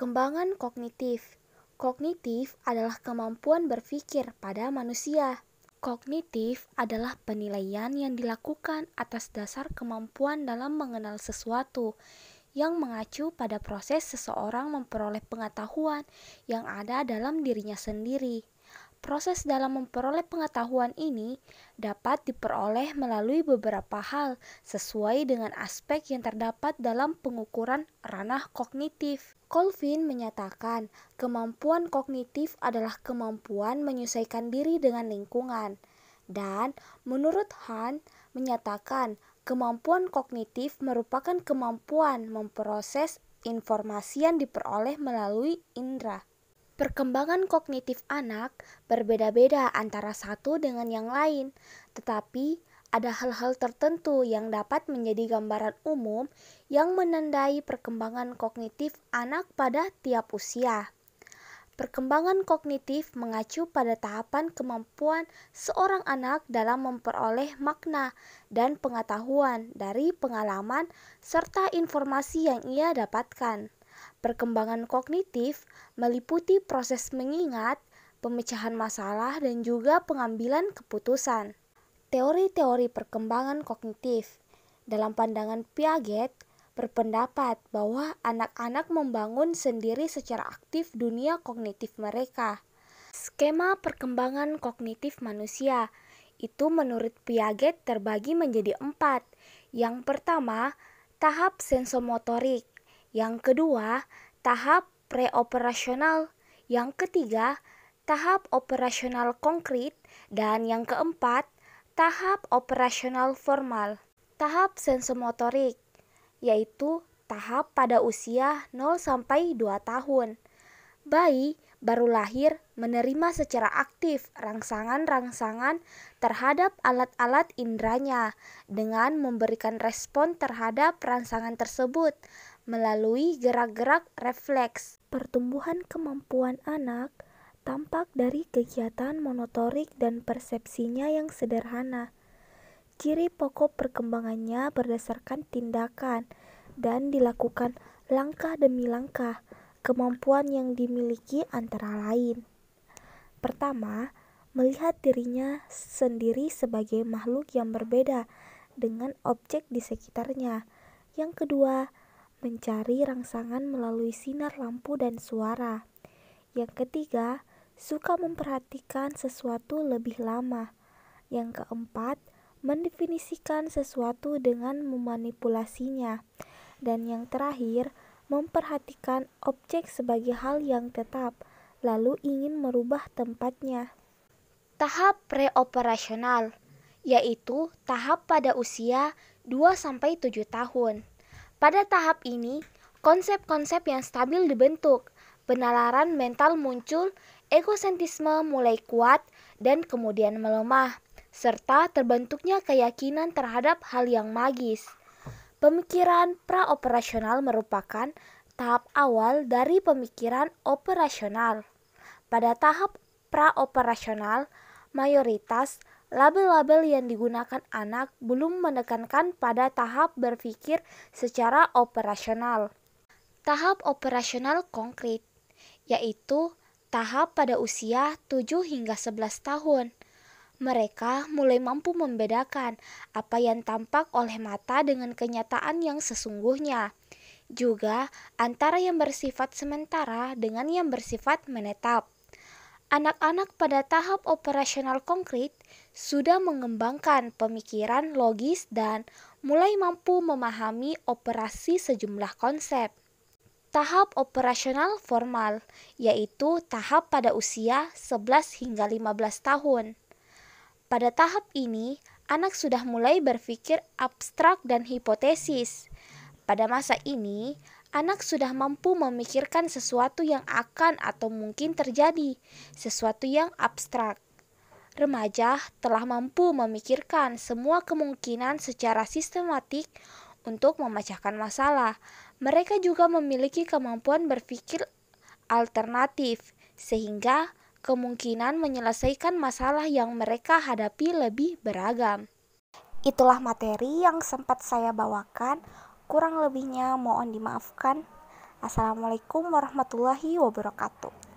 Perkembangan kognitif. Kognitif adalah kemampuan berpikir pada manusia. Kognitif adalah penilaian yang dilakukan atas dasar kemampuan dalam mengenal sesuatu, yang mengacu pada proses seseorang memperoleh pengetahuan yang ada dalam dirinya sendiri. Proses dalam memperoleh pengetahuan ini dapat diperoleh melalui beberapa hal sesuai dengan aspek yang terdapat dalam pengukuran ranah kognitif. Colvin menyatakan, kemampuan kognitif adalah kemampuan menyesuaikan diri dengan lingkungan. Dan menurut Hahn menyatakan, kemampuan kognitif merupakan kemampuan memproses informasi yang diperoleh melalui indera. Perkembangan kognitif anak berbeda-beda antara satu dengan yang lain, tetapi ada hal-hal tertentu yang dapat menjadi gambaran umum yang menandai perkembangan kognitif anak pada tiap usia. Perkembangan kognitif mengacu pada tahapan kemampuan seorang anak dalam memperoleh makna dan pengetahuan dari pengalaman serta informasi yang ia dapatkan. Perkembangan kognitif meliputi proses mengingat, pemecahan masalah, dan juga pengambilan keputusan. Teori-teori perkembangan kognitif. Dalam pandangan Piaget, berpendapat bahwa anak-anak membangun sendiri secara aktif dunia kognitif mereka. Skema perkembangan kognitif manusia itu menurut Piaget terbagi menjadi 4. Yang pertama, tahap sensomotorik. Yang kedua, tahap preoperasional. Yang ketiga, tahap operasional konkret. Dan yang keempat, tahap operasional formal. Tahap sensomotorik, yaitu tahap pada usia 0-2 tahun. Bayi baru lahir menerima secara aktif rangsangan-rangsangan terhadap alat-alat inderanya dengan memberikan respon terhadap rangsangan tersebut melalui gerak-gerak refleks. Pertumbuhan kemampuan anak tampak dari kegiatan motorik dan persepsinya yang sederhana. Ciri pokok perkembangannya berdasarkan tindakan dan dilakukan langkah demi langkah. Kemampuan yang dimiliki antara lain: pertama, melihat dirinya sendiri sebagai makhluk yang berbeda dengan objek di sekitarnya. Yang kedua, mencari rangsangan melalui sinar lampu dan suara. Yang ketiga, suka memperhatikan sesuatu lebih lama. Yang keempat, mendefinisikan sesuatu dengan memanipulasinya. Dan yang terakhir, memperhatikan objek sebagai hal yang tetap, lalu ingin merubah tempatnya. Tahap preoperasional, yaitu tahap pada usia 2-7 tahun. Pada tahap ini, konsep-konsep yang stabil dibentuk, penalaran mental muncul, egosentrisme mulai kuat dan kemudian melemah, serta terbentuknya keyakinan terhadap hal yang magis. Pemikiran praoperasional merupakan tahap awal dari pemikiran operasional. Pada tahap praoperasional, mayoritas label-label yang digunakan anak belum menekankan pada tahap berpikir secara operasional. Tahap operasional konkret, yaitu tahap pada usia 7-11 tahun. Mereka mulai mampu membedakan apa yang tampak oleh mata dengan kenyataan yang sesungguhnya, juga antara yang bersifat sementara dengan yang bersifat menetap. Anak-anak pada tahap operasional konkret sudah mengembangkan pemikiran logis dan mulai mampu memahami operasi sejumlah konsep. Tahap operasional formal, yaitu tahap pada usia 11-15 tahun. Pada tahap ini, anak sudah mulai berpikir abstrak dan hipotesis. Pada masa ini, anak sudah mampu memikirkan sesuatu yang akan atau mungkin terjadi, sesuatu yang abstrak. Remaja telah mampu memikirkan semua kemungkinan secara sistematik untuk memecahkan masalah. Mereka juga memiliki kemampuan berpikir alternatif, sehingga kemungkinan menyelesaikan masalah yang mereka hadapi lebih beragam. Itulah materi yang sempat saya bawakan, kurang lebihnya mohon dimaafkan. Assalamualaikum warahmatullahi wabarakatuh.